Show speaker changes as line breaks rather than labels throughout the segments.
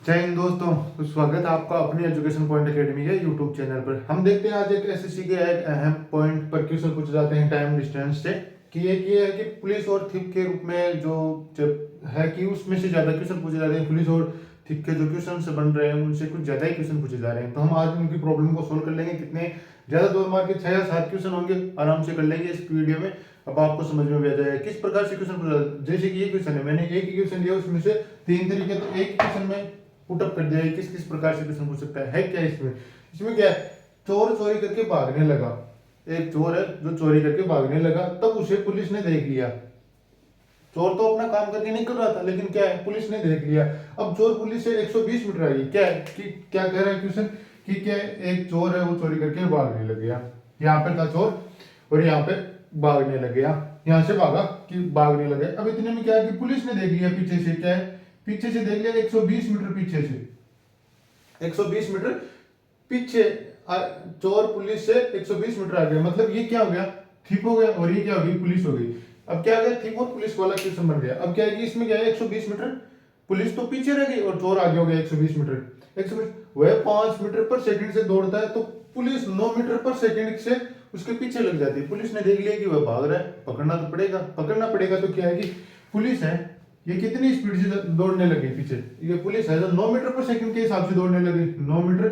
जय हिंद दोस्तों। तो स्वागत है आपका अपनी एजुकेशन पॉइंट एकेडमी के यूट्यूब चैनल पर। हम देखते हैं आज एक एसएससी के एक अहम पॉइंट पर क्वेश्चन पूछे जाते हैं टाइम डिस्टेंस से कि एक ये है कि पुलिस और थिप के रूप में जो जब है कि उसमें से ज्यादा क्वेश्चन पूछे जाते हैं। पुलिस और थिप के जो क्वेश्चन बन रहे हैं उनसे कुछ ज्यादा ही क्वेश्चन पूछे जा रहे हैं। तो हम आज उनकी प्रॉब्लम को सोल्व कर लेंगे। कितने ज्यादा 2 मार्क के 6 या 7 क्वेश्चन होंगे, आराम से कर लेंगे इस वीडियो में। अब आपको समझ में भी आ जाएगा किस प्रकार से क्वेश्चन पूछा। जैसे कि ये क्वेश्चन है, मैंने एक ही क्वेश्चन दिया, उसमें से 3 तरीके, तो एक ही क्वेश्चन में पुटअप कर दिया। किस किस प्रकार से क्वेश्चन पूछ सकता है क्या इसमें। इसमें क्या है, चोर चोरी करके भागने लगा। एक चोर है जो चोरी करके भागने लगा, तब उसे पुलिस ने देख लिया। चोर तो अपना काम करके नहीं कर रहा था, लेकिन क्या है, पुलिस ने देख लिया। अब चोर पुलिस से 120 मीटर आई। क्या है कि क्या कह रहा है क्वेश्चन कि क्या है, एक चोर है वो चोरी करके भागने लग गया। यहाँ पे था चोर और यहाँ पे भागने लग गया। यहाँ से भागा कि भागने लगे। अब इतने में क्या है कि पुलिस ने देख लिया पीछे से। क्या है, पीछे से देख लिया 120 मीटर पीछे से। 120 मीटर पीछे चोर पुलिस से 120 मीटर आ गया। मतलब ये क्या हो गया, थिप हो गया, और ये क्या हो गई, पुलिस हो गई। अब क्या हो गया, थिप और पुलिस वाला क्वेश्चन बन गया। अब क्या है कि इसमें क्या है, 120 मीटर पुलिस तो पीछे रह गई और चोर आगे हो गया 120 मीटर। 120 वह 5 मीटर पर सेकंड से दौड़ता है, तो पुलिस 9 मीटर पर सेकंड से उसके पीछे लग जाती है। पुलिस ने देख लिया कि वह भाग रहा है, पकड़ना पड़ेगा। तो क्या है कि पुलिस है, ये कितनी स्पीड से दौड़ने लगी पीछे। ये पुलिस है जो 9 मीटर पर सेकंड के हिसाब से दौड़ने लगी, 9 मीटर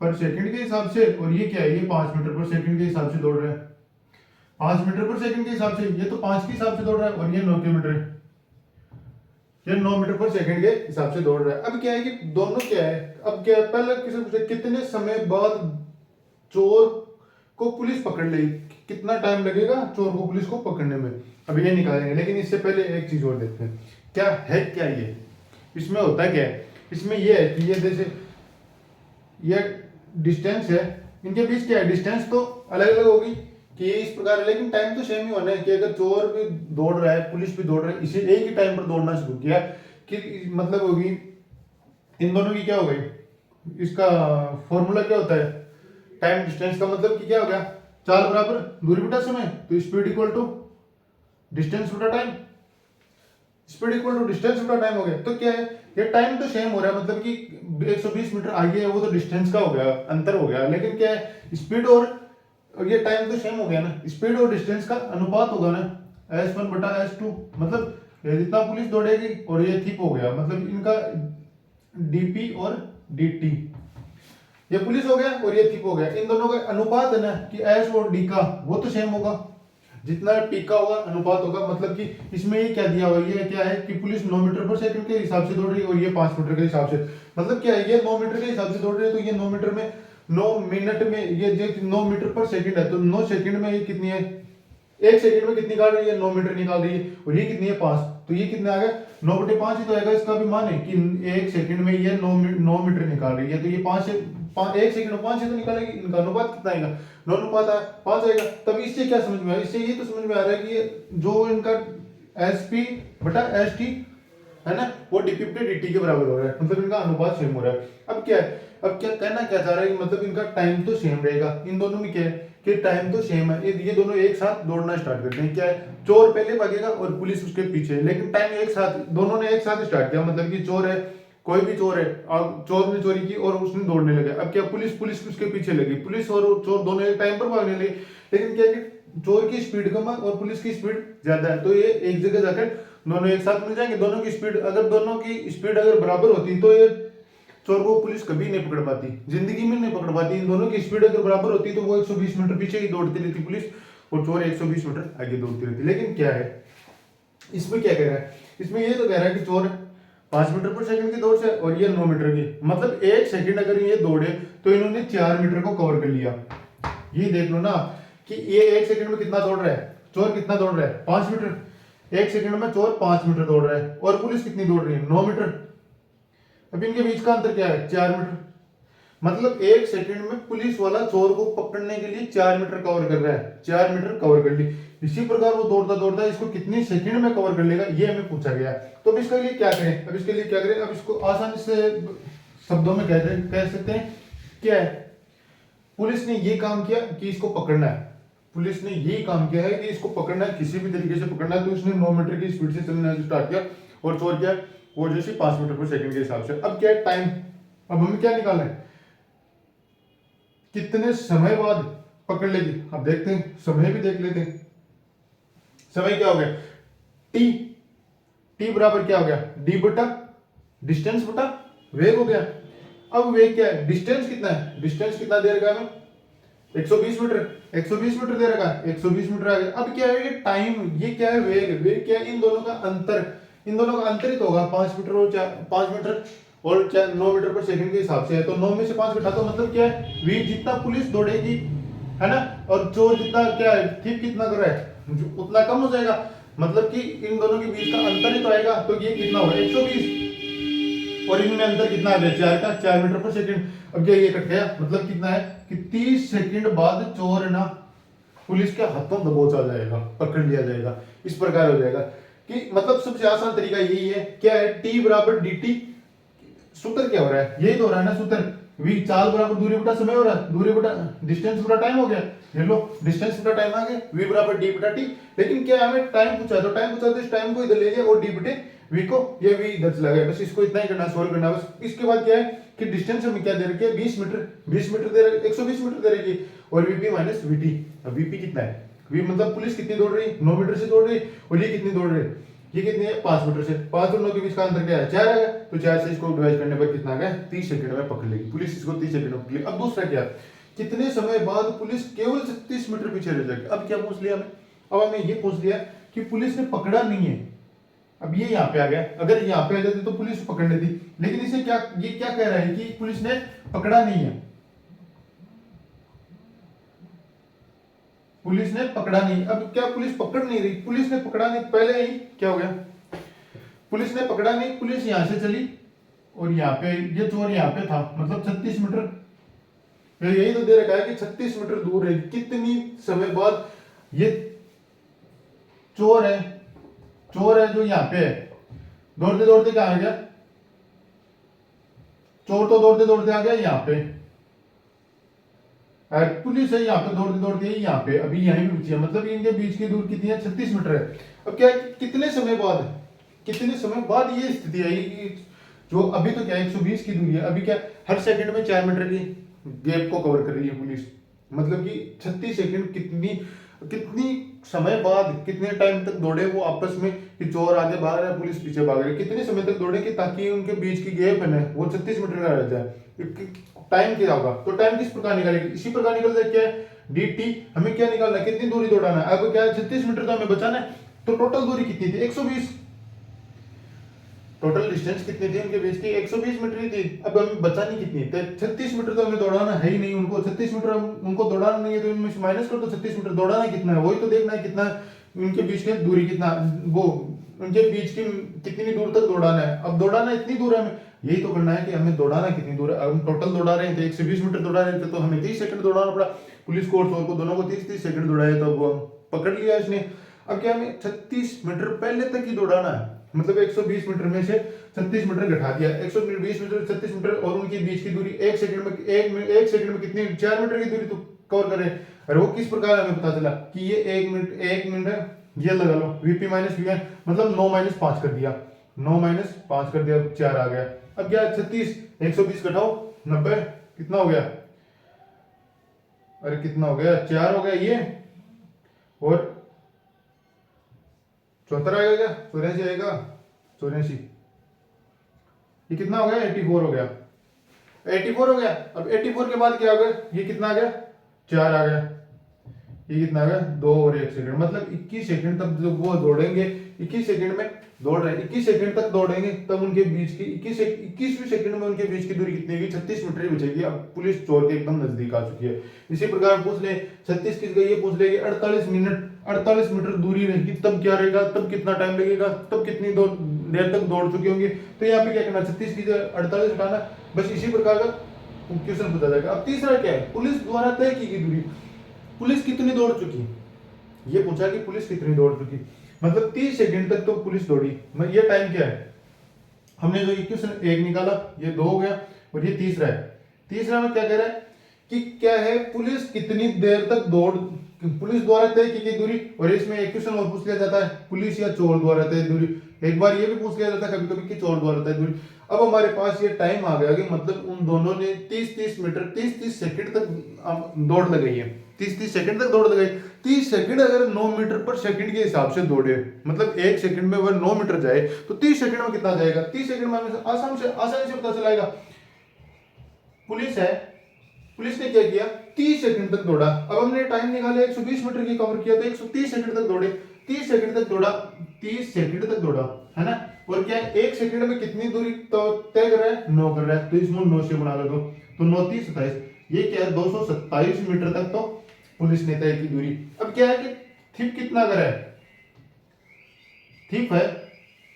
पर सेकंड के हिसाब से। और ये क्या है, ये 5 मीटर पर सेकंड के हिसाब से दौड़ रहा है। 5 मीटर पर सेकंड के हिसाब से, ये तो 5 के हिसाब से दौड़ रहा है, और ये 9 किलोमीटर, ये 9 मीटर पर सेकंड के हिसाब से दौड़ रहा है। अब क्या है कि दोनों क्या है, अब क्या है, पहला क्वेश्चन पूछा कितने समय बाद चोर को पुलिस पकड़ लेगी, कितना टाइम लगेगा चोर को पुलिस को पकड़ने में। अब ये निकालेंगे, लेकिन इससे पहले एक चीज और देखते हैं। क्या है, क्या ये इसमें होता है क्या है, इसमें ये है कि ये जैसे ये डिस्टेंस है, इनके बीच क्या है, डिस्टेंस तो अलग अलग होगी कि ये इस प्रकार है, लेकिन टाइम तो सेम ही होना है। कि अगर चोर भी दौड़ रहा है, पुलिस भी दौड़ रहा है, इसे एक ही टाइम पर दौड़ना शुरू किया कि मतलब होगी इन दोनों की क्या हो गई, इसका फॉर्मूला क्या होता है टाइम डिस्टेंस का। मतलब कि क्या हो गया, चाल बराबर दूरी बटा समय, तो स्पीड इक्वल टू डिस्टेंस बटा time, speed equal to distance बटा टाइम हो गया। तो क्या है, ये टाइम तो सेम हो रहा है, मतलब कि 120 मीटर आगे है वो तो डिस्टेंस का हो गया, अंतर हो गया। लेकिन क्या है, स्पीड और ये टाइम तो सेम हो गया ना, स्पीड और डिस्टेंस का अनुपात होगा ना, S1 बटा S2। मतलब जितना पुलिस दौड़ेगी और ये थिप हो गया, मतलब इनका dp और dt, ये पुलिस हो गया और ये थिप हो गया। इन दोनों का अनुपात है ना कि S और D का वो तो सेम होगा, जितना p का होगा अनुपात होगा। मतलब कि इसमें ये क्या दिया हुआ, ये क्या है कि पुलिस 9 मीटर पर सेकंड के हिसाब से दौड़ रही है और ये 5 मीटर के हिसाब से। मतलब क्या है, ये 9 मीटर के हिसाब से दौड़ रही है, तो ये 9 मीटर में 9 मिनट में ये 9 मीटर पर सेकंड है, तो 9 सेकंड में ये कितनी है, 1 सेकंड में कितनी निकाल रही है, 9 मीटर निकाल रही है। और ये कितनी है, 5, तो ये कितने आ गया, 9/5 ही तो आएगा। इसका भी मान है कि 1 सेकंड में ये 9 मीटर निकाल रही है, तो ये 5 से 1 सेकंड में 5 से तो निकालेगी। इनका अनुपात कितना आएगा, 9 अनुपात 5 आएगा। तब इससे क्या समझ में आया, इससे ये तो समझ में आ रहा है कि ये जो इनका SP बटा ST है ना, वो dp dt के बराबर हो रहा है, मतलब इनका अनुपात सेम हो रहा है। अब क्या है, अब क्या कहना क्या चाह रहा है, मतलब इनका टाइम तो सेम रहेगा। इन दोनों में क्या है कि टाइम तो सेम है, ये दोनों एक साथ दौड़ना स्टार्ट करते हैं। क्या है, चोर पहले भागेगा और पुलिस उसके पीछे है, लेकिन टाइम एक साथ दोनों ने एक साथ स्टार्ट किया। मतलब कि चोर है, कोई भी चोर है, और चोर ने चोरी की और उसने दौड़ने लगा। अब क्या, पुलिस उसके पीछे लगी, पुलिस और चोर दोनों एक टाइम पर भागने लगे। लेकिन क्या है कि चोर की स्पीड कम है और पुलिस की स्पीड ज्यादा है, तो ये एक जगह जाकर दोनों एक साथ मिल जाएंगे। दोनों की स्पीड अगर बराबर होती तो ये चोर को पुलिस कभी नहीं पकड़ पाती, जिंदगी में नहीं पकड़ पाती। इन दोनों की स्पीड अगर बराबर होती तो वो 120 मीटर पीछे ही दौड़ती रहती पुलिस, और चोर 120 मीटर आगे दौड़ती रहती। लेकिन क्या है, इसमें क्या कह रहा है, इसमें ये तो कह रहा है कि चोर 5 मीटर पर सेकंड की दौड़ से और ये 9 मीटर की, मतलब 1 सेकंड अगर ये दौड़े तो इन्होंने 4 मीटर को कवर कर लिया। ये देख लो ना कि ये 1 सेकंड में कितना दौड़ रहा है, चोर कितना दौड़ रहा है, 5 मीटर। 1 सेकंड में चोर 5 मीटर दौड़ रहा है और पुलिस कितनी दौड़ रही है, 9 मीटर। अब इनके बीच का अंतर क्या है, 4 मीटर। मतलब 1 सेकंड में पुलिस वाला चोर को पकड़ने के लिए 4 मीटर कवर कर रहा है, 4 मीटर कवर कर ली। इसी प्रकार वो दौड़ता दौड़ता इसको कितनी सेकंड में कवर कर लेगा, ये हमें पूछा गया है। तो अब इसके लिए क्या करें, अब इसको आसानी से शब्दों में कह सकते हैं। क्या है, पुलिस ने ये काम किया कि इसको पकड़ना है, पुलिस ने ये काम किया है कि इसको पकड़ना है, किसी भी तरीके से पकड़ना है। तो उसने 9 मीटर की स्पीड से चलना स्टार्ट किया और चोर क्या वो जैसे 5 मीटर पर सेकंड के हिसाब से। अब क्या है टाइम, अब हमें क्या निकालना है, कितने समय बाद पकड़ लेगी। अब देखते हैं, समय भी देख लेते हैं। समय क्या हो गया, टी, टी बराबर क्या हो गया, डी बटा डिस्टेंस बटा वेग हो गया। अब वेग क्या है, डिस्टेंस कितना है, डिस्टेंस कितना दे रखा है हमें, 120 मीटर, 120 मीटर दे रखा है, 120 मीटर आ गया। अब क्या है ये टाइम, ये क्या है वेग, वेग क्या है, इन दोनों का अंतर, इन दोनों का अंतर ही तो होगा 5 मीटर और 5 मीटर और 9 मीटर पर सेकंड के हिसाब से है। तो 9 में से 5 घटा, तो मतलब क्या है, वी जितना पुलिस दौड़ेगी है ना, और चोर जितना क्या है, ठीक कितना कर रहा है, उतना कम हो जाएगा। मतलब कि इन दोनों के बीच का अंतर ही तो आएगा। तो ये कितना होगा 120, और इनमें अंतर कितना आ गया 4 का, 4 मीटर पर सेकंड। अब क्या ये कट गया, मतलब कितना है कि 30 सेकंड बाद चोर ना पुलिस के हाथों दबोच आ जाएगा, पकड़ लिया जाएगा। इस प्रकार हो जाएगा कि मतलब सबसे आसान तरीका यही है, क्या है, टी बराबर डी टी। सूत्र क्या हो रहा है, यही तो हो रहा है ना सूत्र, वी चाल बराबर दूरी बटा समय हो रहा है, दूरी बटा डिस्टेंस बटा टाइम हो गया। ये लो डिस्टेंस बटा टाइम आ गया, वी बराबर डी बटा टी। लेकिन क्या हमें टाइम पूछा, तो टाइम पूछा तो इस टाइम को इधर ले लिया और डी बटे वी को, ये वी इधर चला गया। बस इसको इतना ही करना, सोल्व करना बस। इसके बाद क्या है कि डिस्टेंस हमें क्या दे रखी है, 20 मीटर, 20 मीटर दे रखी, 120 मीटर दे रखी, और वीपी माइनस वीटी। अब वीपी कितना है, वी मतलब पुलिस कितनी दौड़ रही, 9 मीटर से दौड़ रही, और ये कितनी दौड़ रही, ये कितनी है 5 मीटर से। 5 और 9 के बीच का अंतर क्या है, 4 आ गया। तो 4 से इसको डिवाइड करने पर कितना आ गया, 30 सेकंड में पकड़ लेगी पुलिस इसको, 30 सेकंड में पकड़ लेगी। अब दूसरा क्या, कितने समय बाद पुलिस केवल 36 मीटर पीछे रह जाएगी। अब क्या पूछ लिया हमें, अब हमें ये पूछ लिया कि पुलिस ने पकड़ा नहीं है। अब ये यहाँ पे आ गया, अगर यहाँ पे आ जाते तो पुलिस पकड़ लेती, लेकिन इसे क्या, ये क्या कह रहा है कि पुलिस ने पकड़ा नहीं है, पुलिस ने पकड़ा नहीं। अब क्या पुलिस पकड़ नहीं रही, पुलिस ने पकड़ा नहीं, पहले ही क्या हो गया, पुलिस ने पकड़ा नहीं, पुलिस यहां से चली और यहाँ पे ये चोर यहाँ पे था, मतलब 36 मीटर, यही तो दे रखा है कि 36 मीटर दूर है। कितनी समय बाद ये चोर है, चोर है जो यहाँ पे है, दौड़ते दौड़ते क्या आ गया, चोर तो दौड़ते दौड़ते आ गया यहाँ पे, पुलिस है यहाँ पे दौड़ते दौड़ते यहाँ पे, अभी यहीं पे रुकी है, मतलब इनके बीच की दूर कितनी है, 36 मीटर है। अब क्या है, कितने समय बाद, कितने समय बाद ये स्थिति आई, जो अभी तो क्या है 120 की दूरी है, अभी क्या हर सेकंड में 4 मीटर की गैप को कवर कर रही है पुलिस। मतलब कि 36 सेकंड, कितनी कितनी समय बाद, कितने टाइम तक दौड़े वो आपस में, कि चोर आगे भाग रहा है पुलिस पीछे भाग रही है, कितने समय तक दौड़े कि ताकि उनके बीच की गैप है ना वो 36 मीटर का रह जाए। टाइम क्या होगा, तो टाइम किस प्रकार निकालेगी, इसी प्रकार निकलता है, क्या है डी टी। हमें क्या निकालना है, कितनी दूरी दौड़ाना है, अब क्या है 36 मीटर तो हमें बचाना है, तो टोटल दूरी कितनी थी 120, टोटल डिस्टेंस कितनी थी उनके बीच की 120 मीटर ही थी। अब हमें बचानी कितनी है, 36 मीटर तो हमें दौड़ाना है ही नहीं, उनको 36 मीटर उनको दौड़ाना नहीं है, तो इनमें से माइनस कर दो 36 मीटर, दौड़ाना कितना है वही तो देखना है, कितना उनके बीच की दूरी, कितना वो उनके बीच की कितनी दूर तक दौड़ाना है। अब दौड़ाना इतनी दूर है, हमें यही तो करना है कि हमें दौड़ाना कितनी दूर है। हम टोटल दौड़ा रहे थे 120 मीटर दौड़ा रहे थे, तो हमें 30 सेकंड दौड़ाना पड़ा, पुलिस को और चोर को दोनों को 30-30 सेकंड दौड़ाया, तो वो पकड़ लिया इसने। अब क्या हमें 36 मीटर पहले तक ही दौड़ाना है, मतलब 120 मीटर में से 36 मीटर घटा दिया, 120 मीटर 36 मीटर, और उनके बीच की दूरी 1 सेकंड में, एक सेकंड में कितनी 4 मीटर की दूरी तो कवर करे। और वो किस प्रकार हमें पता चला कि ये 1 मिनट ये लगा लो वीपी माइनस वी, मतलब 9 माइनस 5 कर दिया, 9 माइनस 5 कर दिया, 4 आ गया। अब क्या 36 120 घटाओ 90, कितना हो गया, अरे कितना हो गया 4 हो गया ये, और 74 आएगा, क्या 84 आएगा, 84, ये कितना हो गया 84 हो गया, 84 हो गया। अब 84 के बाद क्या हो गया, ये कितना आ गया 4 आ गया, ये कितना आ गया 2 और 1 सेकंड, मतलब 21 सेकंड तक जब वो दौड़ेंगे, 21 सेकंड में दौड़ रहे हैं, 21 सेकंड तक दौड़ेंगे, तब उनके बीच की 21वीं सेकंड में उनके बीच की दूरी कितनी होगी 36 मीटर ही बचेगी। अब पुलिस चोर के एकदम नजदीक आ चुकी है। इसी प्रकार पूछ ले 36 किस गई, ये पूछ ले 48 मीटर दूरी रहेगी, तब क्या रहेगा, तब कितना टाइम लगेगा, तब कितनी देर तक दौड़ चुकी होंगी। तो यहाँ पे क्या करना, 36 की 48 हटाना, बस इसी प्रकार का क्वेश्चन पूछा जाएगा। अब तीसरा क्या है, पुलिस द्वारा तय की गई दूरी, पुलिस कितनी दौड़ चुकी, ये पूछा कि पुलिस कितनी दौड़ चुकी, मतलब 30 सेकंड तक तो पुलिस दौड़ी, ये टाइम क्या है, हमने जो इक्वेशन 1 निकाला, ये 2 हो गया, और ये तीसरा है। तीसरा में क्या कह रहा है कि क्या है, पुलिस कितनी देर तक पुलिस द्वारा तय की गई दूरी, और इसमें एक क्वेश्चन और पूछ लिया जाता है पुलिस या चोर द्वारा तय दूरी। एक बार ये भी पूछ लिया जाता है कभी कभी कि चोर द्वारा तय दूरी। अब हमारे पास ये टाइम आ गया कि मतलब उन दोनों ने 30-30 मीटर 30-30 सेकंड तक दौड़ लगाई है, 30-30 सेकंड तक दौड़ लगाई। 30 सेकंड अगर 9 मीटर पर सेकंड के हिसाब से दौड़े, मतलब एक सेकंड में अगर 9 मीटर जाए तो 30 सेकंड में कितना जाएगा? 30 सेकंड में हमें आसानी से पता चलाएगा। पुलिस है, पुलिस ने क्या किया? 30 सेकंड तक दौड़ा। अब हमने टाइम निकाला 120 मीटर की कवर किया तो 130 सेकंड तक दौड़े, 30 सेकंड तक दौड़ा, 30 सेकंड तक दौड़ा, है ना। और क्या है, एक सेकंड में कितनी दूरी तो तय कर रहा है? 9 कर रहा है, तो इसमें 9 से बना दो तो 9 30 27, ये क्या है 227 मीटर तक तो पुलिस ने तय की दूरी। अब क्या है कि थिप कितना कर रहा है? थिप है,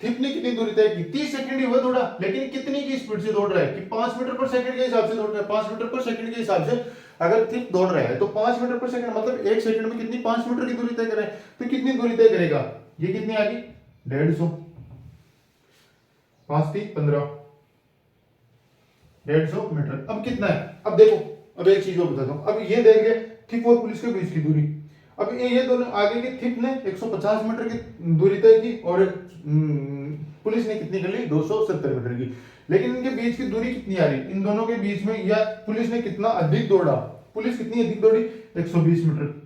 थिप ने कितनी दूरी तय की? 30 सेकंड ही हुआ दौड़ा, लेकिन कितनी की स्पीड से दौड़ रहा है कि 5 मीटर पर सेकंड के हिसाब से दौड़ रहा है। 5 मीटर पर सेकंड के हिसाब से अगर थिप दौड़ रहा है तो 5 मीटर पर सेकंड मतलब एक सेकंड में कितनी? 5 मीटर की दूरी तय कर रहा है, तो कितनी दूरी तय करेगा? ये कितनी आ गई? 150, 5 3 15, 150 मीटर। अब कितना है? अब देखो, अब एक चीज और बताता हूं। अब ये देख लिया थिप और पुलिस के बीच की दूरी। अब ये दोनों आगे के थिप ने 150 मीटर की दूरी तय की और पुलिस ने कितनी कर ली? 270 मीटर की। लेकिन इनके बीच की दूरी कितनी आ रही? इन दोनों के बीच में या पुलिस ने कितना अधिक दौड़ा? पुलिस कितनी अधिक दौड़ी? 120 मीटर।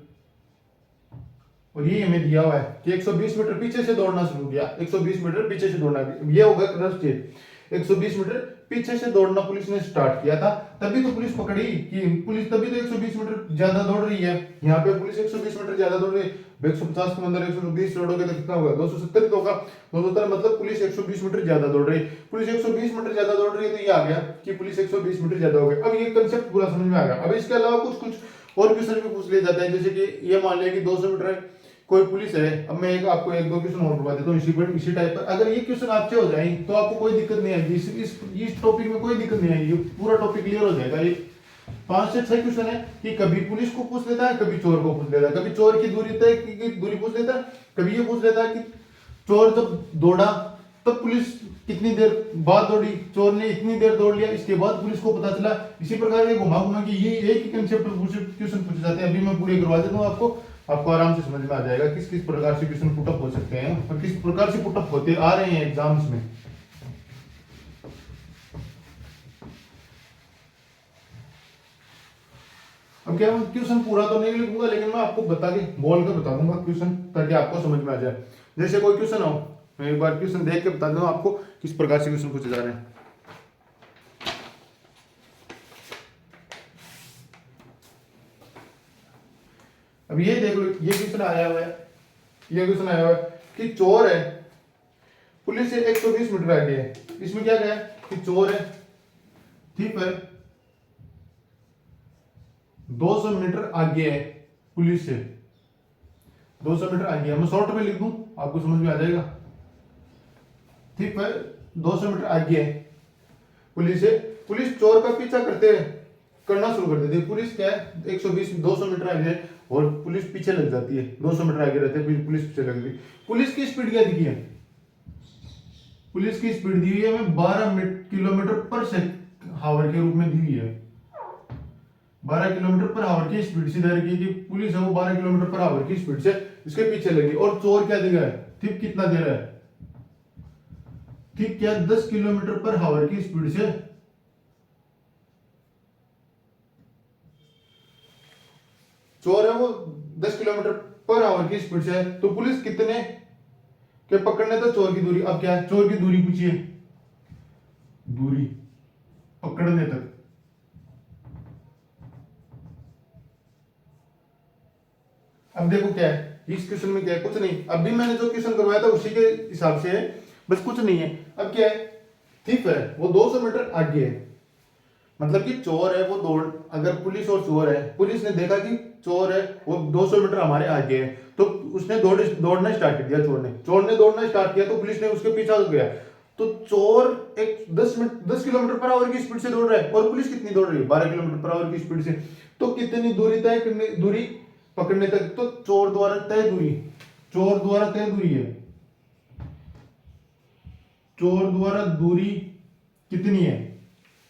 और ये हमें दिया हुआ है कि 120 मीटर पीछे से दौड़ना शुरू किया, 120 मीटर पीछे से दौड़ना, ये होगा क्रस्ट चेक। 120 मीटर पीछे से दौड़ना पुलिस ने स्टार्ट किया था, तभी तो पुलिस पकड़ी कि पुलिस तभी तो 120 मीटर ज्यादा दौड़ रही है। यहाँ पे पुलिस 120 मीटर ज्यादा दौड़ रही है, 150 के अंदर 120 दौड़ोगे तो कितना होगा? 270 होगा। 270 मतलब पुलिस 120 मीटर ज्यादा दौड़ रही है। पुलिस 120 मीटर ज्यादा दौड़ रही है तो ये आ गया कि पुलिस 120 मीटर ज्यादा हो गई। अब ये कंसेप्ट पूरा समझ में आ गया। अब इसके अलावा कुछ कुछ और क्वेश्चन भी पूछ लिए जाते हैं, जैसे कि ये मान लिया कि 200 मीटर है, कोई पुलिस है। अब मैं आपको एक दो क्वेश्चन और करवा देता हूँ इसी टाइप पर। अगर ये क्वेश्चन आपसे हो जाए तो आपको कोई दिक्कत नहीं आएगी, इस टॉपिक में कोई दिक्कत नहीं आएगी, पूरा टॉपिक क्लियर हो जाएगा। ये 5 से 6 क्वेश्चन है कि कभी पुलिस को पूछ लेता है, कभी चोर को पूछ लेता है, कभी चोर की दूरी तय की दूरी पूछ लेता है, कभी ये पूछ लेता है कि चोर जब दौड़ा तब पुलिस कितनी देर बाद दौड़ी, चोर ने इतनी देर दौड़ लिया इसके बाद पुलिस को पता चला। इसी प्रकार के घुमा घुमा के ये एक ही कंसेप्ट क्वेश्चन पूछे जाते हैं। अभी मैं पूरे करवा देता हूँ आपको आराम से समझ में आ जाएगा किस किस प्रकार से क्वेश्चन पुटअप हो सकते हैं और किस प्रकार से पुटअप होते आ रहे हैं एग्जाम्स में। अब क्या मैं क्वेश्चन पूरा तो नहीं लिखूंगा, लेकिन मैं आपको बता के बोल के बता दूंगा क्वेश्चन, ताकि आपको समझ में आ जाए। जैसे कोई क्वेश्चन हो, मैं एक बार क्वेश्चन देख के बता दूंगा आपको किस प्रकार से क्वेश्चन पूछे जा रहे हैं। अब ये देख लो, ये क्वेश्चन आया हुआ है, ये क्वेश्चन आया हुआ है कि चोर है, पुलिस से 120 मीटर आगे है। इसमें क्या कहा है कि चोर है, ठीक है, 200 मीटर आगे है पुलिस से, 200 मीटर आगे है। मैं शॉर्ट में लिख दूं आपको समझ में आ जाएगा। ठीक है, 200 मीटर आगे है पुलिस से, पुलिस चोर का पीछा करना शुरू कर देती है। पुलिस क्या है 120 200 मीटर आगे है और पुलिस पीछे लग जाती है, 200 मीटर आगे रहते हैं पुलिस पीछे लग गई। पुलिस की स्पीड क्या दी है? पुलिस की स्पीड दी हुई है हमें 12 किलोमीटर पर हावर के रूप में दी हुई है। 12 किलोमीटर पर आवर की स्पीड से इधर की पुलिस है वो 12 किलोमीटर पर आवर की स्पीड से इसके पीछे लगी। और चोर क्या दे रहा है? थिप कितना दे रहा है? थिप क्या 10 किलोमीटर पर आवर की स्पीड से चोर है वो 10 किलोमीटर पर आवर की स्पीड से है, तो पुलिस कितने के पकड़ने तक चोर की दूरी। अब क्या है, चोर की दूरी पूछिए, दूरी पकड़ने तक। अब देखो क्या है इस क्वेश्चन में, क्या है कुछ नहीं, अभी मैंने जो क्वेश्चन करवाया था उसी के हिसाब से है, बस कुछ नहीं है। अब क्या है, थिप है वो 200 मीटर आगे है, मतलब कि चोर है वो दौड़, अगर पुलिस और चोर है, पुलिस ने देखा कि चोर है वो 200 मीटर हमारे आगे है, तो उसने दौड़ना स्टार्ट कर दिया। चोर ने दौड़ना स्टार्ट किया तो पुलिस ने उसके पीछा हो गया। तो चोर एक 10 किलोमीटर पर आवर की स्पीड से दौड़ रहा है और पुलिस कितनी दौड़ रही है? 12 किलोमीटर पर आवर की स्पीड से। तो कितनी दूरी तय करने, दूरी पकड़ने तक, तो चोर द्वारा तय दूरी, चोर द्वारा तय दूरी है, चोर द्वारा दूरी कितनी है,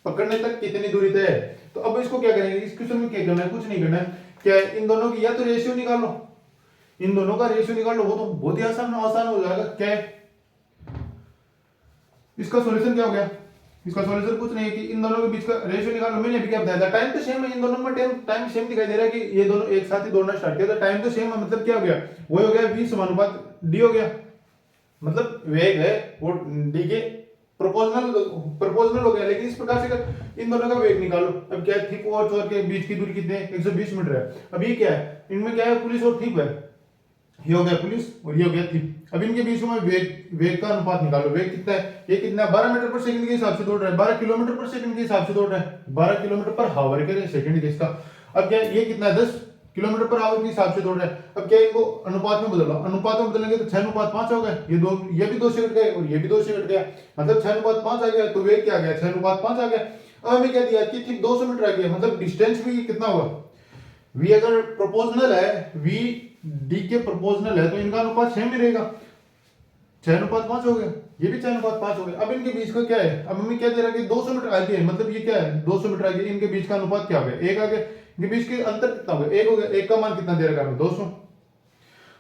पकड़ने तक कितनी दूरी तय है। तो अब इसको क्या करेंगे, इस क्वेश्चन में क्या करना है, कुछ नहीं करना है। क्या है, इन दोनों की या तो रेशियो निकालो, इन दोनों का रेशियो निकाल लो, वो तो बहुत ही आसान आसान हो जाएगा। क्या है इसका सॉल्यूशन, क्या हो गया, इसका सॉल्यूशन कुछ नहीं है कि इन दोनों के बीच का रेशियो निकाल लो। मैंने अभी क्या बताया था, टाइम तो सेम है, इन दोनों में टाइम सेम दिखाई दे रहा है कि ये दोनों एक साथ ही दौड़ना स्टार्ट किया, तो टाइम तो सेम है, मतलब क्या हो गया, वो हो गया v समानुपात d हो गया, मतलब वेग है वो d के प्रोपोर्शनल हो गया। लेकिन इस प्रकार से अगर इन दोनों का वेग निकालो, अब क्या है, थिप और चोर के बीच की दूरी कितनी है, 120 मीटर है। अब ये क्या है, इनमें क्या है, पुलिस और थिप है, ये हो गया पुलिस और ये हो गया थिप। अब इनके बीच में वेग का अनुपात निकालो, वेग कितना है, ये कितना है, 12 मीटर पर सेकंड के हिसाब से दौड़ रहा है, 12 किलोमीटर पर सेकंड के हिसाब से दौड़ रहा है, 12 किलोमीटर पर हावर के सेकंड के इसका। अब क्या है, ये कितना है, 10 किलोमीटर पर आवर के हिसाब से दौड़ रहा है। अब क्या है, इनको अनुपात में बदलो, अनुपात में बदलेंगे तो 6:5 हो गए, ये भी 2 से कट गए और ये भी 2 से कट गया, मतलब 6:5 आ गया, तो वेग क्या आ गया, 6:5 आ गया। अब हमें क्या दिया कि ठीक 200 मीटर आ गया, मतलब डिस्टेंस भी कितना होगा, v अगर प्रोपोर्शनल है, v d के प्रोपोर्शनल है, तो इनका अनुपात सेम ही रहेगा, 6:5 हो गया, ये भी 6:5 हो गया। अब इनके बीच का क्या है, अब हमें क्या दे रहा है कि 200 मीटर आ गया, मतलब ये क्या है, 200 मीटर आ गया, इनके बीच का अनुपात क्या हो गया, 1 आ गया, इनके बीच के अंतर कितना हो गया, 1 हो गया, 1 का मान कितना दे रखा है,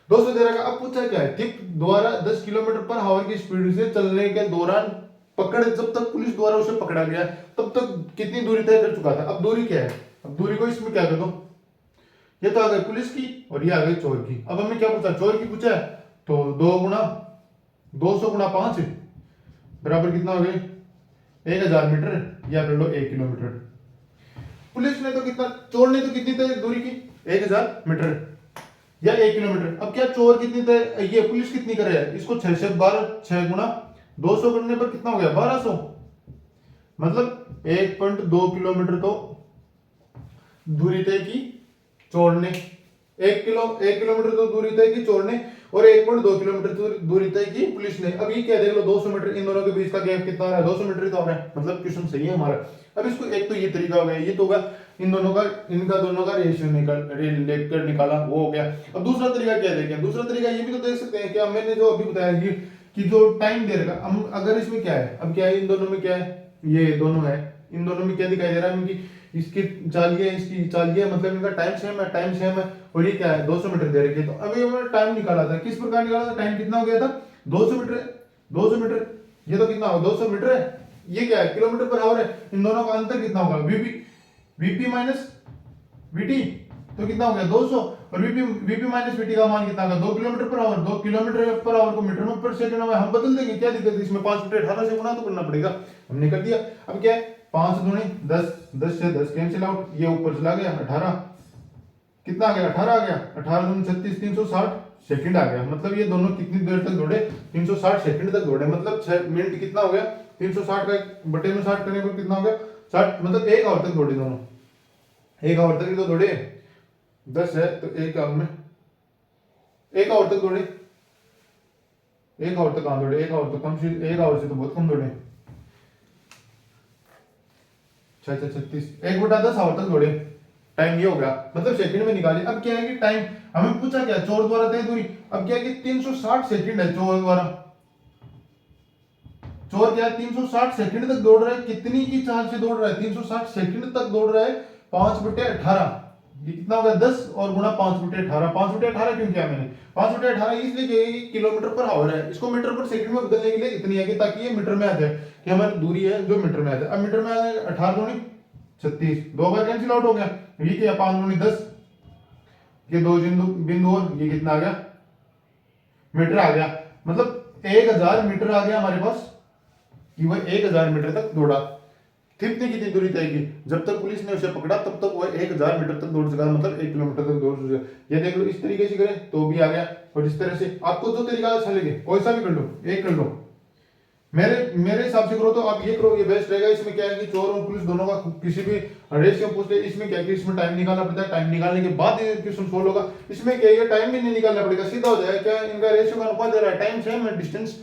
200 दे रखा। अब पूछा क्या है, थिप द्वारा 10 किलोमीटर पर आवर की स्पीड से चलने के दौरान पकड़, जब तक पुलिस द्वारा उसे पकड़ा गया तब तक कितनी दूरी तय कर चुका था। अब दूरी क्या है, अब दूरी को इसमें क्या कर दो, ये तो आ गई पुलिस की और ये आ गई चोर की। अब हमें क्या पूछा, चोर की पूछा है, तो 200 गुना 5 बराबर कितना हो गया, 1000 मीटर, या कर लो 1 किलोमीटर। पुलिस ने तो कितना, चोर ने तो कितनी तय दूरी की, 1000 मीटर या 1 किलोमीटर। अब क्या चोर कितनी तय, ये पुलिस कितनी करे है, इसको 6 से 12, 6 गुना 200 करने पर कितना हो गया, 1200, मतलब 1.2 किलोमीटर तो दूरी तय की चोर ने, 1 किलोमीटर तो दूरी तय की चोर ने और 1.2 किलोमीटर तो दूरी तय की पुलिस ने। अब ये क्या देख लो, 200 मीटर, इन दोनों के बीच का गैप कितना आ रहा है, 200 मीटर ही तो आ रहा है, मतलब क्वेश्चन सही है हमारा। अब इसको एक तो ये तरीका हो गया, ये तो होगा इन दोनों का, इनका दोनों का रेशियो लेकर निकाला, वो हो गया। अब दूसरा तरीका क्या देखें, दूसरा तरीका ये भी तो देख सकते हैं कि मैंने जो अभी बताया कि जो टाइम दे रखा, हम अगर इसमें क्या है, अब क्या है, इन दोनों में क्या है, ये दोनों है, इन दोनों में क्या दिखाई दे रहा है, इनकी इसकी चालिए, इसकी चालिए, मतलब इनका टाइम सेम है और ये क्या है, 200 मीटर दे रखी है। तो अभी हमने टाइम निकाला था, किस प्रकार निकाला था, टाइम कितना हो गया था, 200 मीटर, 200 मीटर, ये तो कितना होगा, 200 मीटर है, ये क्या है, किलोमीटर पर आवर है, इन दोनों का अंतर कितना होगा, वीपी माइनस वीटी, तो कितना हो गया 200, और वीपी माइनस वीटी का मान कितना होगा, 2 kilometre per hour, 2 kilometre per hour को मीटर में पर सेकंड में हम बदल देंगे, क्या दिक्कत है इसमें, 5 बटे 18 से गुना तो करना पड़ेगा, हमने कर दिया। अब क्या है, 5 दूनी 10, 10 से 10 कैंसिल आउट, ये ऊपर चला गया 18, कितना आ गया, 18 आ गया, 18 दूनी 36, 360 सेकंड आ गया, मतलब ये दोनों कितनी देर तक दौड़े, 360 सेकंड तक दौड़े, मतलब 6 मिनट कितना हो गया, 360 का बटे में 60 करने पर कितना हो गया, 60, मतलब 1 आवर तक दौड़े दोनों, 1 आवर तक ही तो दौड़े, 10 है तो 1 आवर में 1 आवर तक दौड़े, 1 आवर तक कहां दौड़े, 1 आवर तो कम से 1 आवर से तो बहुत कम दौड़े, 36, 1/10 आवर तक दौड़े, टाइम ये हो गया, मतलब सेकंड में निकाले। अब क्या है कि टाइम हमें पूछा क्या, चोर द्वारा तय दूरी, अब क्या है कि 360 सेकंड है चोर द्वारा, चोर क्या है 360 सेकंड तक दौड़ रहा है, कितनी की चाल से दौड़ रहा है, 360 सेकंड तक दौड़ रहा है, 5/18, ये कितना होगा 10 और गुना 5/18, 5/18 क्यों किया मैंने, 5/18 इसलिए कि किलोमीटर पर आवर है, इसको मीटर पर सेकंड में बदलने के लिए इतनी है कि ताकि ये मीटर में आ जाए, कि हमारी दूरी है जो मीटर में आ जाए। अब मीटर में आ जाए 18 दूनी 36, 2 बार कैंसिल आउट हो गया, ये क्या 5 दूनी 10, ये 2 बिंदु और ये कितना आ गया, मीटर आ गया, मतलब 1000 मीटर आ गया हमारे पास, कि वह 1000 मीटर तक दौड़ा। थिप ने कितनी दूरी तय की, जब तक पुलिस ने उसे पकड़ा तब तक वह 1000 मीटर तक दौड़ सका, मतलब 1 किलोमीटर तक दौड़ सका। ये देख लो, इस तरीके से करें तो भी आ गया, और इस तरह से आपको जो तरीका अच्छा लगे कोई सा भी कर लो, एक कर लो, मेरे हिसाब से करो तो आप ये करो, ये बेस्ट रहेगा। इसमें क्या है कि चोर और पुलिस दोनों का किसी भी रेशियो पूछ ले, इसमें क्या है कि इसमें टाइम निकालना पड़ता है, टाइम निकालने के बाद क्वेश्चन सोल्व होगा। इसमें क्या है, टाइम भी नहीं निकालना पड़ेगा, सीधा हो जाएगा, क्या इनका रेशियो का अनुपात दे रहा है, टाइम सेम है, डिस्टेंस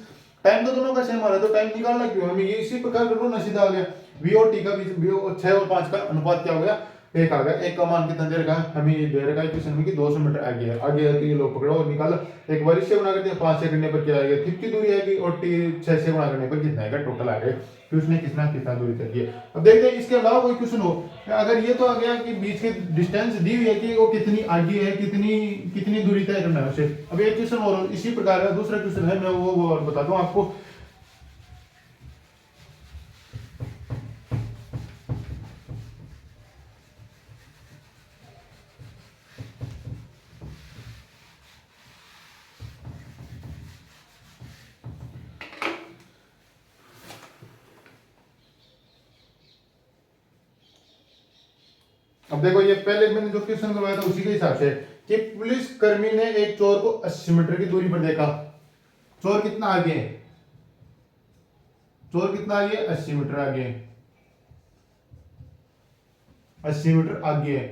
टाइम तो दोनों का सेम आ रहा है, तो टाइम निकालना क्यों, हमें ये इसी प्रकार कर लो ना, सीधा आ गया। वी और टी का बीच, वी और 6 और 5 का अनुपात क्या हो गया, एक आ गया, एक का मान कितना दे रखा है, हमें ये दे रखा है क्वेश्चन में कि 200 मीटर आगे है, आगे है कि ये लोग पकड़ो और निकालो। एक बार इससे गुणा करते हैं 5 से करने पर क्या आएगा, थिप की दूरी आएगी, और टी 6 से गुणा करने पर कितना आएगा, टोटल आ गया कि उसने कितना दूरी तय की है। अब देखते हैं इसके अलावा कोई क्वेश्चन हो, अगर ये तो आ गया कि बीच की डिस्टेंस दी हुई है कि वो कितनी आगे है, कितनी कितनी दूरी तय करना है उसे। अब एक क्वेश्चन और इसी प्रकार का दूसरा क्वेश्चन है, मैं वो और बता दूं आपको। अब देखो ये पहले मैंने जो क्वेश्चन करवाया था उसी के हिसाब से कि पुलिस कर्मी ने एक चोर को 80 मीटर की दूरी पर देखा। चोर कितना आगे है, चोर कितना आगे है, 80 मीटर आगे है, 80 मीटर आगे है।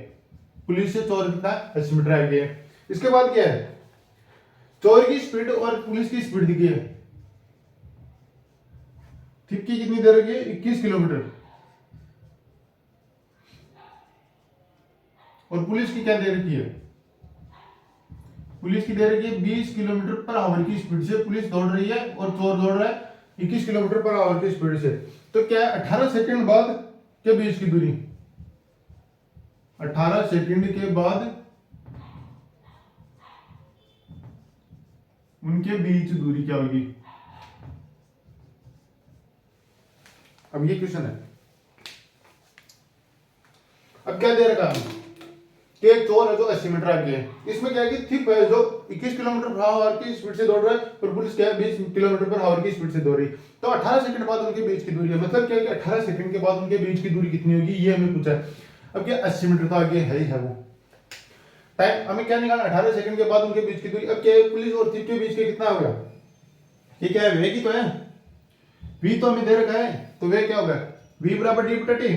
पुलिस से चोर कितना 80 मीटर आगे है। इसके बाद क्या है, चोर की स्पीड और पुलिस की स्पीड दिखी है। थिप की कितनी दे रखी है, 21 किलोमीटर, और पुलिस की क्या दे रखी है, पुलिस की दे रखी है 20 किलोमीटर पर आवर की स्पीड से पुलिस दौड़ रही है और चोर दौड़ रहा है 21 किलोमीटर पर आवर की स्पीड से। तो क्या है 18 सेकंड बाद के बीच की दूरी, 18 सेकंड के बाद उनके बीच दूरी क्या होगी। अब ये क्वेश्चन है, अब क्या दे रखा है कि एक चोर है जो 80 मीटर आगे है, इसमें क्या है कि थिप है जो 21 किलोमीटर पर आवर की स्पीड से दौड़ रहा है और पुलिस क्या है 20 किलोमीटर पर आवर की स्पीड से दौड़ रही है। तो 18 सेकंड बाद उनके बीच की दूरी है, मतलब क्या है कि 18 सेकंड के बाद उनके बीच की दूरी कितनी होगी, ये हमें पूछा है। अब क्या 80 मीटर तो आगे है ही है वो टाइम, हमें क्या निकालना 18 सेकंड के बाद उनके बीच की दूरी। अब क्या है पुलिस और थिप के बीच के कितना होगा, ये क्या है, वेग ही तो है, v तो हमें दे रखा है, तो वे क्या होगा, v बराबर d बटा t,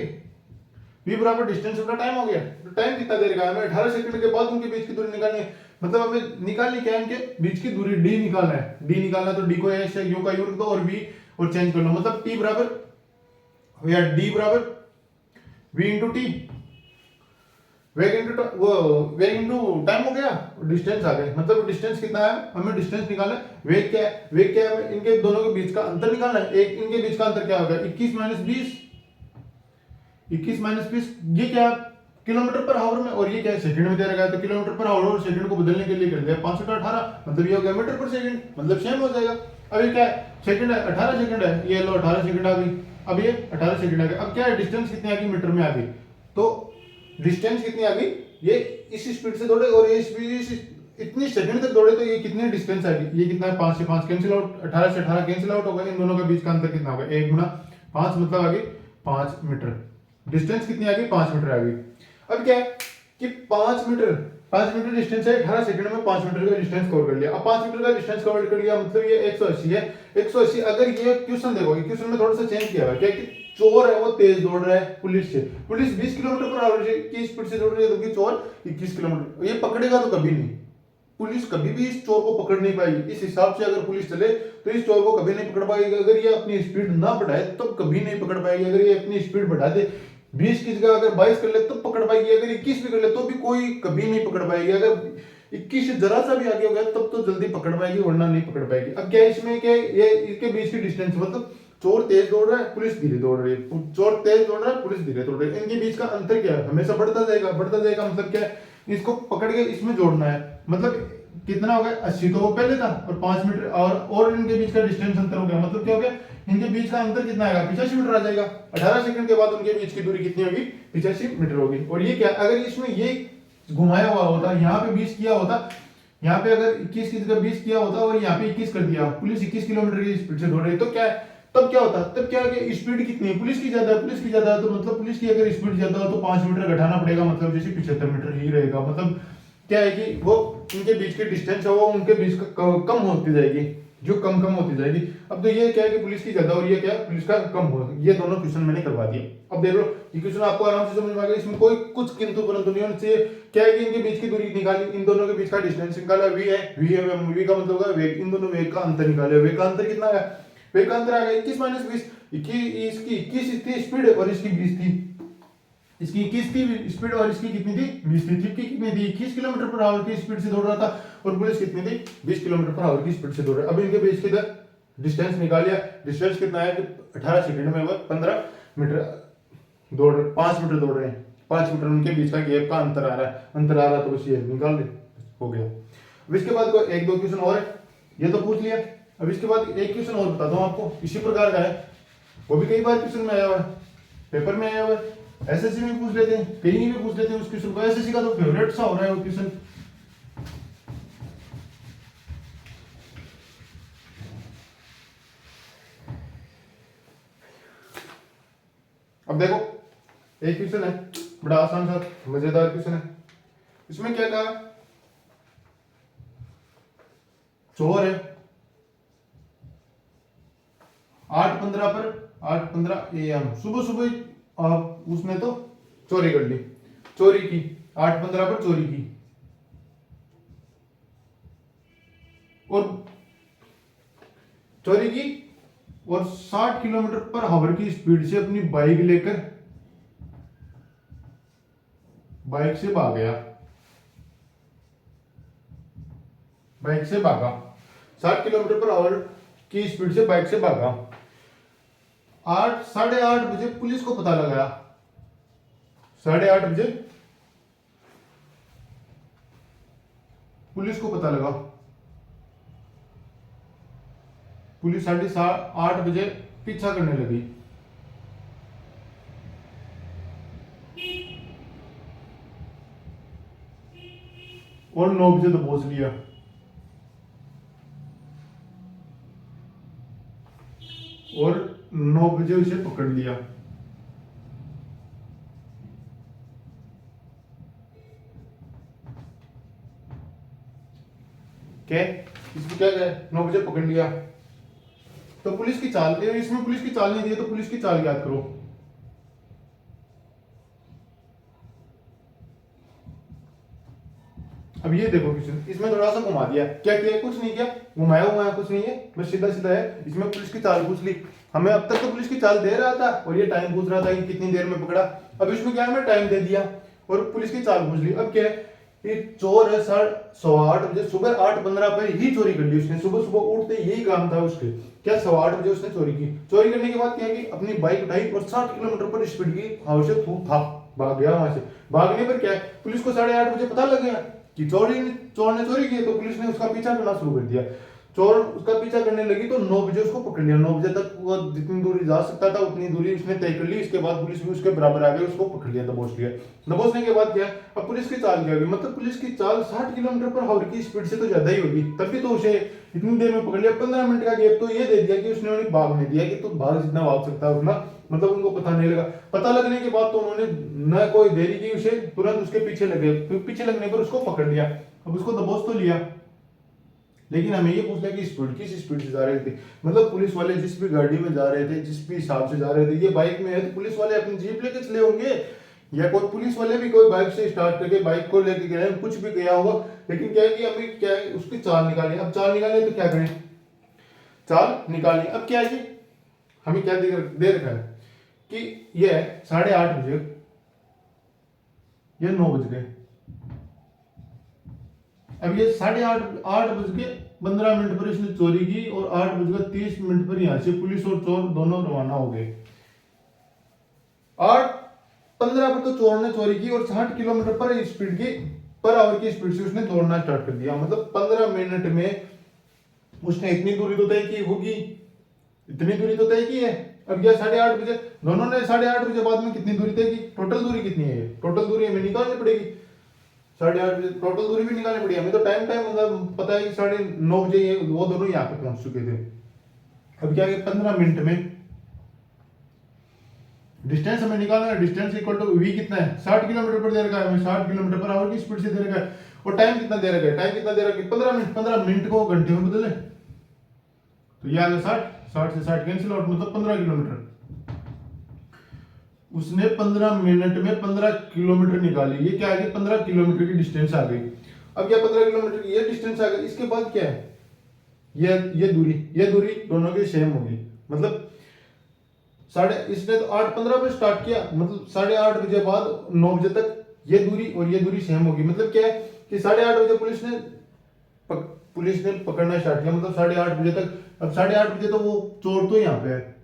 v बराबर डिस्टेंस बटा टाइम हो गया। तो टाइम कितना दे रखा है, हमें 18 सेकंड के बाद उनके बीच की दूरी निकालनी है, मतलब हमें निकालनी क्या है, इनके बीच की दूरी d निकालना है, d निकालना तो d को ऐसे u का u रख दो और v और चेंज कर लो, मतलब t बराबर या d बराबर v इंटू टी, वेग इंटू वो वेग इंटू टाइम हो गया, डिस्टेंस आ गया, मतलब डिस्टेंस कितना है, हमें डिस्टेंस निकालना है। वेग क्या है, वेग क्या है, इनके दोनों के बीच का अंतर निकालना है। एक इनके बीच का अंतर क्या होगा, 21 माइनस 20, 21 माइनस 20, ये क्या किलोमीटर पर आवर में, और ये क्या है सेकंड में दे रखा है, तो किलोमीटर पर आवर और सेकंड को बदलने के लिए कर दिया 518, मतलब ये हो गया मीटर पर सेकंड, मतलब सेम हो जाएगा। अब ये क्या है, सेकंड है, 18 सेकंड है, ये लो 18 सेकंड आ गई, अब ये 18 सेकंड आ गया। अब क्या है, डिस्टेंस कितनी आ गई, मीटर में आ गई, तो डिस्टेंस कितनी आ गई, ये इस स्पीड से दौड़े और ये स्पीड इतनी सेकंड तक दौड़े, तो ये कितनी डिस्टेंस आएगी, ये कितना है 5 से 5 कैंसिल आउट, 18 से 18 कैंसिल आउट होगा, इन दोनों के बीच का अंतर कितना होगा, 1 गुना 5, मतलब आ गई 5 मीटर, डिस्टेंस कितनी आ गई, 5 मीटर आ गई। अब क्या है कि 5 मीटर डिस्टेंस है, 18 सेकंड में 5 मीटर का डिस्टेंस कवर कर लिया। अब 5 मीटर का डिस्टेंस कवर कर लिया, मतलब ये 180 है, 180। अगर ये क्वेश्चन देखो, क्वेश्चन में थोड़ा सा चेंज किया हुआ है, क्या कि चोर है वो तेज दौड़ रहा है पुलिस से, पुलिस 20 किलोमीटर पर आवर की स्पीड से दौड़ रही है, जबकि चोर 21 किलोमीटर, ये पकड़ेगा तो कभी नहीं, पुलिस कभी भी इस चोर को पकड़ नहीं पाएगी। इस हिसाब से अगर पुलिस चले तो इस चोर को कभी नहीं पकड़ पाएगी, अगर ये अपनी स्पीड ना बढ़ाए तो कभी नहीं पकड़ पाएगी। अगर ये अपनी स्पीड बढ़ा दे 20 की जगह अगर 22 कर ले तो पकड़ पाएगी, अगर 21 भी कर ले तो भी कोई कभी नहीं पकड़ पाएगी, अगर 21 से जरा सा भी आगे हो गया तब तो जल्दी पकड़ पाएगी, वरना नहीं पकड़ पाएगी। अब क्या इसमें क्या ये इसके बीच की डिस्टेंस, मतलब चोर तेज दौड़ रहा है, पुलिस धीरे दौड़ रही है, चोर तेज दौड़ रहा है, पुलिस धीरे दौड़ रही है, इनके बीच का अंतर क्या है, हमेशा बढ़ता जाएगा, मतलब क्या है, इसको पकड़ के इसमें जोड़ना है, मतलब कितना हो गया 80, तो वो पहले था, और 5 मीटर और इनके बीच का डिस्टेंस अंतर हो गया, मतलब क्या हो गया, इनके बीच का अंतर कितना आएगा, 85 मीटर आ जाएगा। 18 सेकंड के बाद उनके बीच की दूरी कितनी होगी, 85 मीटर होगी। और ये क्या, अगर इसमें ये घुमाया हुआ होता, यहाँ पे 20 किया होता, यहाँ पे अगर 21 की जगह 20 किया होता और यहाँ पे 21 कर दिया, पुलिस 21 किलोमीटर की स्पीड से दौड़ रही है, तो क्या है, तब क्या होता, तब क्या है, स्पीड कितनी है, पुलिस की ज्यादा है, तो मतलब पुलिस की अगर स्पीड ज्यादा हो तो 5 मीटर घटाना पड़ेगा, मतलब जैसे 75 मीटर ही रहेगा। मतलब क्या है कि वो इनके बीच की डिस्टेंस है वो उनके बीच का कम होती जाएगी, जो कम होती जाएगी। अब तो ये क्या है कि पुलिस की ज्यादा और ये क्या है पुलिस का कम हो, ये दोनों क्वेश्चन मैंने करवा दिए। अब देख लो ये क्वेश्चन आपको आराम से समझ में आ गया, इसमें कोई कुछ किंतु परंतु नहीं होना चाहिए। क्या है कि इनके बीच की दूरी निकाली, इन दोनों के बीच का डिस्टेंस निकाला, वी है, वी का मतलब होगा वेग, इन दोनों वेग का अंतर निकाले, वेग का अंतर कितना है, वेग का अंतर आ गया 21 माइनस 20, इसकी 21 थी स्पीड और इसकी 20 थी, इसकी 21 थी स्पीड और इसकी कितनी थी 20 थी। थिप की कितनी थी 21 किलोमीटर पर आवर की स्पीड से दौड़ रहा था और पुलिस कितनी थी 20 किलोमीटर पर आवर की स्पीड से दौड़ रहा है। अब इनके बीच के डिस्टेंस निकालिया। डिस्टेंस कितना है कि 18 सेकंड में वो 15 मीटर दौड़ 5 मीटर दौड़ रहे हैं। 5 मीटर उनके बीच का गैप का अंतर आ रहा है। अंतर आ रहा है तो बस ये निकाल दे, हो गया। अब इसके बाद कोई एक दो क्वेश्चन और है, ये तो पूछ लिया। अब इसके बाद एक क्वेश्चन और बताता हूँ आपको, इसी प्रकार का है, वो भी कई बार क्वेश्चन में आया हुआ है, पेपर में आया हुआ है, एसएससी में पूछ लेते हैं, कहीं भी पूछ लेते हैं उस क्वेश्चन को। एसएससी का तो फेवरेट सा हो रहा है वो क्वेश्चन। अब देखो एक क्वेश्चन है, बड़ा आसान सा मजेदार क्वेश्चन है। इसमें क्या कहा, चोर है 8:15 पर 8:15 AM सुबह सुबह उसने तो चोरी कर ली, चोरी की 8:15 पर चोरी की और चोरी की और 60 किलोमीटर पर आवर की स्पीड से अपनी बाइक लेकर बाइक से भाग गया, बाइक से भागा 60 किलोमीटर पर आवर की स्पीड से बाइक से भागा। 8:30 बजे पुलिस को पता लगा, 8:30 बजे पुलिस को पता लगा, पुलिस 8:30 बजे पीछा करने लगी। और 9 बजे तो पहुंच लिया और 9 बजे उसे पकड़ लिया। क्या इसमें क्या है, 9 बजे पकड़ लिया तो पुलिस की चाल, इसमें पुलिस की चाल नहीं दी है तो पुलिस की चाल याद करो। अब ये देखो क्वेश्चन, इसमें थोड़ा सा घुमा दिया, क्या किया, कुछ नहीं किया, घुमाया हुआ कुछ नहीं है, बस सीधा सीधा है। इसमें पुलिस की चाल पूछ ली, हमें अब तक तो पुलिस की चाल दे रहा था और ये टाइम पूछ रहा था कि कितनी देर में पकड़ा। अब इसमें क्या है, हमें टाइम दे दिया और पुलिस की चाल पूछ ली। अब क्या है, ये चोर है 8:15 बजे, सुबह 8:15 पर ही चोरी कर ली उसने। सुबह सुबह उठते यही काम था उसके, क्या 8:15 बजे उसने चोरी की। चोरी करने के बाद क्या की, अपनी बाइक उठाई और 60 किलोमीटर पर स्पीड की हवा से भाग गया वहां से। भागने पर क्या है, पुलिस को 8:30 बजे पता लग गया कि चोर ने चोरी की, तो पुलिस ने उसका पीछा करना शुरू कर दिया। चोर उसका पीछा करने लगी तो 9 बजे उसको पकड़ लिया। 9 बजे तक वो जितनी दूरी जा सकता था उतनी दूरी उसने तय कर ली। इसके बाद पुलिस भी उसके बराबर आ गई, उसको पकड़ लिया, दबोच लिया। दबोचने के बाद क्या, अब पुलिस की चाल क्या होगी, मतलब पुलिस की चाल 60 किलोमीटर पर आवर की स्पीड से तो ज्यादा ही होगी, तभी तो उसे इतनी देर में पकड़ लिया। 15 मिनट का गैप तो ये दे दिया कि उसने उन्हें भागने दिया कि तू भाग, जितना भाग सकता है उतना, मतलब उनको पता नहीं लगा। पता लगने के बाद तो उन्होंने न कोई देरी की, उसे तुरंत उसके पीछे लगे, पीछे लगने पर उसको पकड़ लिया। अब उसको दबोच तो लिया, लेकिन हमें ये पूछना कि स्पीड किस स्पीड से जा रहे थे, मतलब पुलिस वाले जिस भी गाड़ी में जा रहे थे, जिस भी हिसाब से जा रहे थे, ये बाइक में है तो पुलिस वाले अपनी जीप लेके चले होंगे, या कोई पुलिस वाले भी कोई बाइक से स्टार्ट करके बाइक को लेके गए, कुछ भी गया होगा। लेकिन क्या है कि हमें क्या है, उसकी चाल निकालनी। अब चाल निकालनी तो क्या करें, चाल निकालनी। अब क्या है जी, हमें क्या दे रखा है कि ये 8:30 बजे, ये 9 बज गए। अब ये 8:30 पर इसने चोरी की और 8:30 पर यहां से पुलिस और चोर दोनों रवाना हो गए। 8:15 पर तो चोर ने चोरी की और 60 किलोमीटर पर स्पीड की पर आवर की स्पीड से उसने दौड़ना स्टार्ट कर दिया। मतलब 15 मिनट में उसने इतनी दूरी तो तय की होगी, इतनी दूरी तो तय की है। अब यह 8:30 बजे, दोनों ने 8:30 बजे बाद में कितनी दूरी तय की, टोटल दूरी कितनी है, टोटल दूरी हमें निकालनी पड़ेगी। 8:30 बजे टोटल दूरी भी निकालनी पड़ी हमें, तो टाइम मतलब पता है कि 9:30 बजे ये वो दोनों यहाँ पे पहुंच चुके थे। अब क्या है, 15 मिनट में डिस्टेंस हमें निकालना है। डिस्टेंस इक्वल टू वी कितना है, 60 किलोमीटर पर दे रखा है हमें, 60 किलोमीटर पर आवर की स्पीड से दे रखा है। और टाइम कितना दे रखा है, टाइम कितना दे रखा है 15 मिनट। 15 मिनट को घंटे में बदले तो ये आ गया 60 से 60 कैंसिल आउट, मतलब 15 किलोमीटर। उसने 15 मिनट में 15 किलोमीटर निकाली। ये क्या आ गई, 15 किलोमीटर की डिस्टेंस आ गई। अब क्या 15 किलोमीटर की ये डिस्टेंस आ गई, इसके बाद क्या है, ये दूरी दोनों की सेम होगी। मतलब इसने तो 8:15 पे स्टार्ट किया, मतलब 8:30 बजे बाद 9 बजे तक ये दूरी और ये दूरी सेम होगी। मतलब क्या है कि 8:30 बजे पुलिस ने पकड़ना स्टार्ट किया, मतलब 8:30 बजे तक। अब 8:30 बजे तो वो चोर तो यहाँ पे है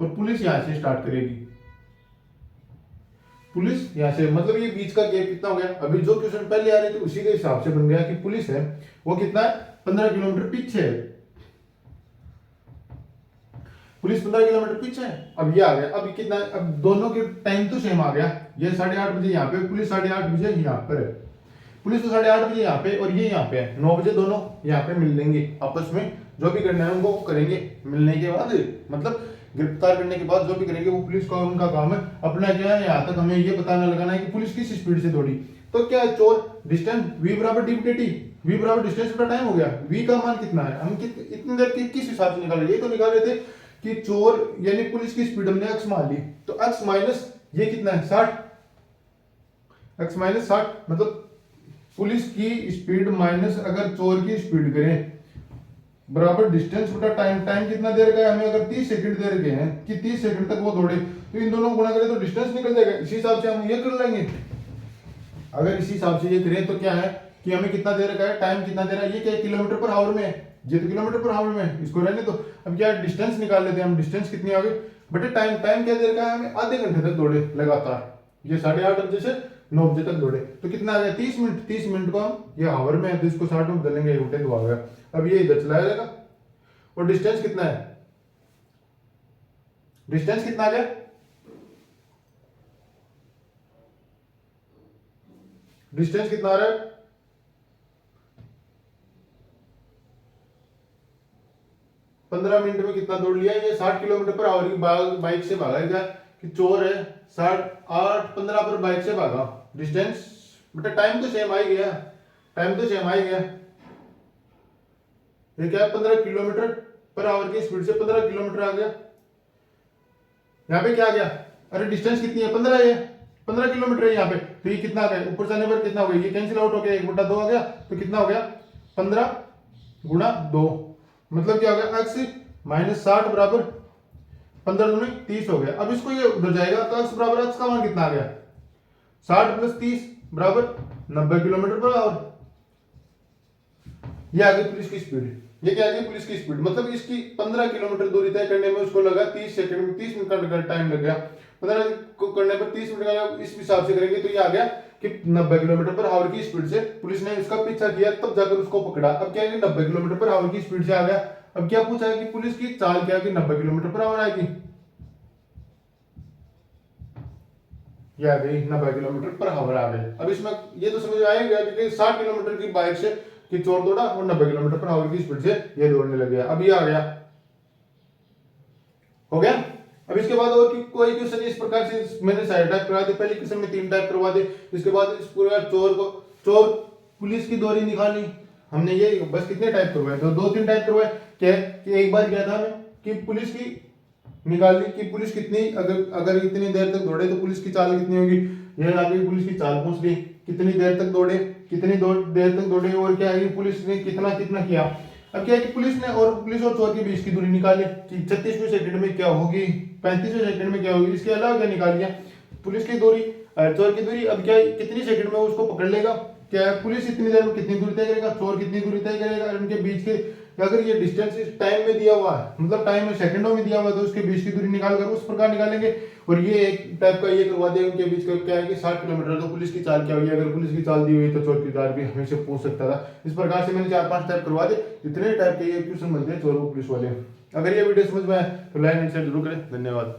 और पुलिस यहाँ से स्टार्ट करेगी, पुलिस यहाँ से, मतलब ये बीच का गैप कितना हो गया। अभी जो क्वेश्चन पहले आ रहे थे उसी के हिसाब से बन गया कि पुलिस है वो कितना है, 15 किलोमीटर पीछे है। पुलिस 15 किलोमीटर पीछे है। अब ये आ गया, अब कितना है, अब दोनों के टाइम तो सेम आ गया। ये 8:30 बजे यहाँ पे, पुलिस 8:30 बजे यहाँ पर है। पुलिस तो 8:30 बजे यहाँ पे और ये यहाँ पे है। 9 बजे दोनों यहाँ पे मिल लेंगे आपस में, जो भी करना है उनको करेंगे। मिलने के बाद मतलब गिरफ्तार करने के बाद जो भी करेंगे वो पुलिस का, उनका काम है। अपना क्या है, यहाँ तक हमें ये बताना लगाना है कि पुलिस किस स्पीड से दौड़ी। तो क्या है, चोर डिस्टेंस v बराबर डी/dt, v बराबर डिस्टेंस बटा टाइम हो गया। v का मान कितना है, हम इतनी देर की किस हिसाब से निकाल रहे, ये तो निकाल रहे थे कि चोर यानी पुलिस की स्पीड हमने x मान ली, तो x माइनस ये कितना है 60, x माइनस 60, मतलब पुलिस की स्पीड माइनस अगर चोर की स्पीड करें बराबर डिस्टेंस बटा टाइम। टाइम कितना देर का है हमें, अगर 30 सेकंड दे रखे हैं कि 30 सेकंड तक वो दौड़े, तो इन दोनों को गुणा करें तो डिस्टेंस निकल जाएगा। इसी हिसाब से हम ये कर लेंगे। अगर इसी हिसाब से ये करें तो क्या है कि हमें कितना दे रखा है, टाइम कितना दे रहा है, ये क्या किलोमीटर पर आवर में है, ये तो किलोमीटर पर आवर में है, इसको रहने तो। अब क्या डिस्टेंस निकाल लेते हैं हम, डिस्टेंस कितनी आ गई बटे टाइम। टाइम क्या दे रखा है हमें, आधे घंटे तक दौड़े लगातार। ये 8:30 बजे से 9 बजे तक दौड़े, तो कितना आ गया 30 मिनट। 30 मिनट को हम ये आवर में है तो इसको 60 में बदलेंगे, 1 घंटे तो आ गया। अब ये इधर चला जाएगा और डिस्टेंस कितना है, डिस्टेंस कितना आ गया, डिस्टेंस कितना आ रहा है 15 मिनट में कितना दौड़ लिया। ये 60 किलोमीटर पर आवर की बाइक से भागा है। क्या कि चोर है 8:15 पर बाइक से भागा, डिस्टेंस बेटा टाइम तो सेम आ ही गया, टाइम तो सेम आ ही गया। ये क्या है 15 किलोमीटर पर आवर की स्पीड से 15 किलोमीटर आ गया। यहाँ पे क्या आ गया, अरे डिस्टेंस कितनी है 15 है, 15 किलोमीटर है यहाँ पे, तो ये कितना आ गया ऊपर जाने पर कितना हो गया, ये कैंसिल आउट हो गया, 1/2 आ गया, तो कितना हो गया 15 गुणा 2, मतलब क्या हो गया x माइनस 60 बराबर 15 दूनी 30 हो गया। अब इसको ये उधर जाएगा तो x बराबर x का मान कितना आ गया 60 प्लस 30 बराबर 90 किलोमीटर पर आवर। ये आ गई पुलिस की स्पीड। ये क्या आ गई पुलिस की स्पीड, मतलब इसकी 15 किलोमीटर दूरी तय करने में उसको लगा 30 सेकंड, 30 मिनट का टाइम लग गया। 15 को करने पर 30 मिनट का, इस हिसाब से करेंगे तो ये आ गया कि 90 किलोमीटर पर आवर की स्पीड से पुलिस ने इसका पीछा किया, तब जाकर उसको पकड़ा। अब क्या है कि 90 किलोमीटर पर आवर की स्पीड से आ गया। अब क्या पूछा है कि पुलिस की चाल क्या कि 90 किलोमीटर पर आवर आएगी, ये आ गई 90 किलोमीटर पर आवर आ गई। अब इसमें ये तो समझ आएगा कि 60 किलोमीटर की बाइक से कि चोर दौड़ा और 90 किलोमीटर पर आवर की स्पीड से ये दौड़ने लग गया। अब ये आ गया, हो गया। अब इसके बाद और कोई क्वेश्चन इस प्रकार से मैंने साइड टाइप करवा दे, पहले क्वेश्चन में 3 टाइप करवा दे। इसके बाद इस पूरे चोर पुलिस की दूरी निकालनी, हमने ये बस कितने टाइप करवाए, तो 2-3 टाइप करवाए। क्या है कि एक बार क्या था हमें कि पुलिस की निकालनी कि पुलिस कितनी, अगर इतनी देर तक दौड़े तो पुलिस की चाल कितनी होगी। ये आगे पुलिस की चाल पूछ ली, कितनी देर तक दौड़े, कितनी देर तक दौड़े, और क्या है पुलिस ने कितना कितना किया। अब क्या है कि पुलिस और चोर के बीच की दूरी निकाले कि 36वें सेकंड में क्या होगी, 35वें सेकंड में क्या होगी। इसके अलावा क्या निकाल लिया पुलिस की दूरी, चोर की दूरी। अब क्या है कितनी सेकंड में उसको पकड़ लेगा, क्या है पुलिस इतनी देर में कितनी दूरी तय करेगा, चोर कितनी दूरी तय करेगा, उनके बीच के अगर ये डिस्टेंस इस टाइम में दिया हुआ है, मतलब टाइम में सेकंडों में दिया हुआ है, तो उसके बीच की दूरी निकाल कर उस प्रकार निकालेंगे। और ये एक टाइप का ये करवा दिया उनके बीच का क्या है कि 60 किलोमीटर, तो पुलिस की चाल क्या हुई, अगर पुलिस की चाल दी हुई तो चोर की चाल भी हमेशा पूछ सकता था। इस प्रकार से मैंने 4-5 टाइप करवा दे, इतने टाइप के ये क्वेश्चन बनते हैं चोर पुलिस वाले। अगर ये वीडियो समझ में आए तो लाइक एंड शेयर जरूर करें। धन्यवाद।